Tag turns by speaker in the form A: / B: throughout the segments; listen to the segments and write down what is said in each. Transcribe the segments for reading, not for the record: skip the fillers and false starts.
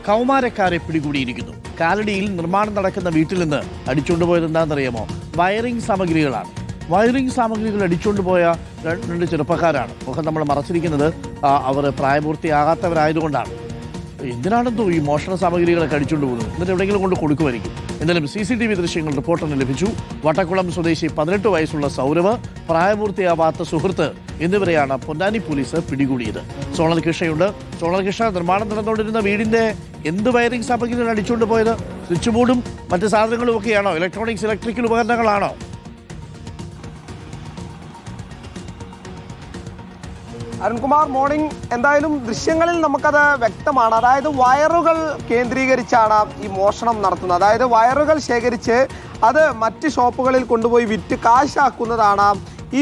A: കൗമാരക്കാരെ പിടികൂടിയിരിക്കുന്നു. കാലടിയിൽ നിർമ്മാണം നടക്കുന്ന വീട്ടിൽ നിന്ന് അടിച്ചുകൊണ്ടുപോയത് എന്താണെന്നറിയാമോ? വയറിംഗ് സാമഗ്രികളാണ്. വയറിംഗ് സാമഗ്രികൾ അടിച്ചുകൊണ്ടുപോയ രണ്ട് ചെറുപ്പക്കാരാണ്. മുഖം നമ്മൾ മറച്ചിരിക്കുന്നത് അവർ പ്രായപൂർത്തിയാകാത്തവരായതുകൊണ്ടാണ്. എന്തിനാണെന്തോ ഈ മോഷണ സാമഗ്രികളൊക്കെ അടിച്ചുകൊണ്ട് പോകുന്നത്. എന്നിട്ട് എവിടെയെങ്കിലും കൊണ്ട് കൊടുക്കുമായിരിക്കും. എന്തായാലും CCTV ദൃശ്യങ്ങൾ റിപ്പോർട്ടറിന് ലഭിച്ചു. വട്ടക്കുളം സ്വദേശി 18 വയസ്സുള്ള സൗരവ്, പ്രായപൂർത്തിയാവാത്ത സുഹൃത്ത് എന്നിവരെയാണ് പൊന്നാനി പോലീസ് പിടികൂടിയത്. സോണൽ കൃഷ്ണയുണ്ട്. സോണൽ കൃഷ്ണ, നിർമ്മാണം നടന്നുകൊണ്ടിരുന്ന വീടിന്റെ എന്ത് വയറിംഗ് സാമഗ്രികൾ അടിച്ചുകൊണ്ട് പോയത്? സ്വിച്ച് ബോർഡും മറ്റ് സാധനങ്ങളും ഒക്കെയാണോ? ഇലക്ട്രിക്കൽ ഉപകരണങ്ങളാണോ?
B: അരുൺകുമാർ, മോർണിംഗ്. എന്തായാലും ദൃശ്യങ്ങളിൽ നമുക്കത് വ്യക്തമാണ്. അതായത് വയറുകൾ കേന്ദ്രീകരിച്ചാണ് ഈ മോഷണം നടത്തുന്നത്. അതായത് വയറുകൾ ശേഖരിച്ച് അത് മറ്റ് ഷോപ്പുകളിൽ കൊണ്ടുപോയി വിറ്റ് കാശാക്കുന്നതാണ്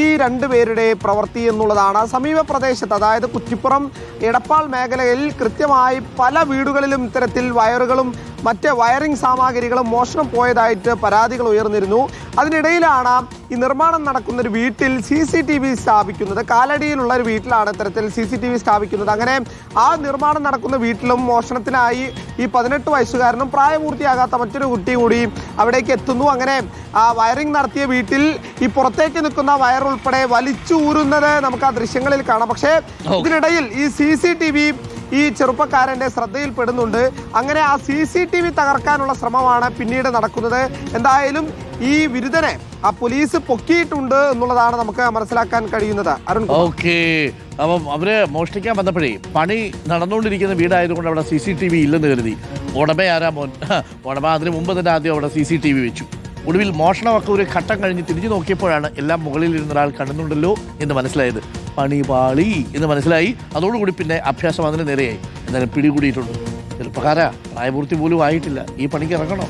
B: ഈ രണ്ടുപേരുടെ പ്രവൃത്തി എന്നുള്ളതാണ്. സമീപ പ്രദേശത്ത്, അതായത് കുറ്റിപ്പുറം എടപ്പാൾ മേഖലയിൽ കൃത്യമായി പല വീടുകളിലും ഇത്തരത്തിൽ വയറുകളും മറ്റ് വയറിംഗ് സാമഗ്രികളും മോഷണം പോയതായിട്ട് പരാതികൾ ഉയർന്നിരുന്നു. അതിനിടയിലാണ് ഈ നിർമ്മാണം നടക്കുന്ന ഒരു വീട്ടിൽ CCTV സ്ഥാപിക്കുന്നത്. കാലടിയിലുള്ള ഒരു വീട്ടിലാണ് ഇത്തരത്തിൽ CCTV സ്ഥാപിക്കുന്നത്. അങ്ങനെ ആ നിർമ്മാണം നടക്കുന്ന വീട്ടിലും മോഷണത്തിനായി ഈ 18 വയസ്സുകാരനും പ്രായപൂർത്തിയാകാത്ത മറ്റൊരു കുട്ടി കൂടി അവിടേക്ക് എത്തുന്നു. അങ്ങനെ ആ വയറിംഗ് നടത്തിയ വീട്ടിൽ ഈ പുറത്തേക്ക് നിൽക്കുന്ന വയർ ഉൾപ്പെടെ വലിച്ചൂരുന്നത് നമുക്ക് ആ ദൃശ്യങ്ങളിൽ കാണാം. പക്ഷേ ഇതിനിടയിൽ ഈ CCTV ഈ ചെറുപ്പക്കാരൻ്റെ ശ്രദ്ധയിൽപ്പെടുന്നുണ്ട്. അങ്ങനെ ആ CCTV തകർക്കാനുള്ള ശ്രമമാണ് പിന്നീട് നടക്കുന്നത്. എന്തായാലും ഈ വിരുദ്ധനെ ആ പോലീസ് പൊക്കിയിട്ടുണ്ട് എന്നുള്ളതാണ് നമുക്ക് മനസ്സിലാക്കാൻ കഴിയുന്നത്. അരുൺ,
A: ഓക്കെ. അപ്പം അവര് മോഷ്ടിക്കാൻ വന്നപ്പോഴേ പണി നടന്നുകൊണ്ടിരിക്കുന്ന വീടായതുകൊണ്ട് അവിടെ CCTV ഇല്ലെന്ന് കരുതി. ഉടമ ആരാ മോൻ? ഉടമ അതിന് മുമ്പ് തന്നെ ആദ്യം അവിടെ CCTV വെച്ചു. ഒടുവിൽ മോഷണമൊക്കെ ഒരു ഘട്ടം കഴിഞ്ഞ് തിരിഞ്ഞു നോക്കിയപ്പോഴാണ് എല്ലാം മുകളിൽ ഇരുന്ന ഒരാൾ കാണുന്നുണ്ടല്ലോ എന്ന് മനസ്സിലായത്. പണി പാളി എന്ന് മനസ്സിലായി. അതോടുകൂടി പിന്നെ അഭ്യാസം അതിന് നേരെയായി. എന്നാലും പിടികൂടിയിട്ടുണ്ട്. ചെറുപ്പക്കാരാ, പ്രായപൂർത്തി പോലും ആയിട്ടില്ല, ഈ പണിക്ക് ഇറങ്ങണോ?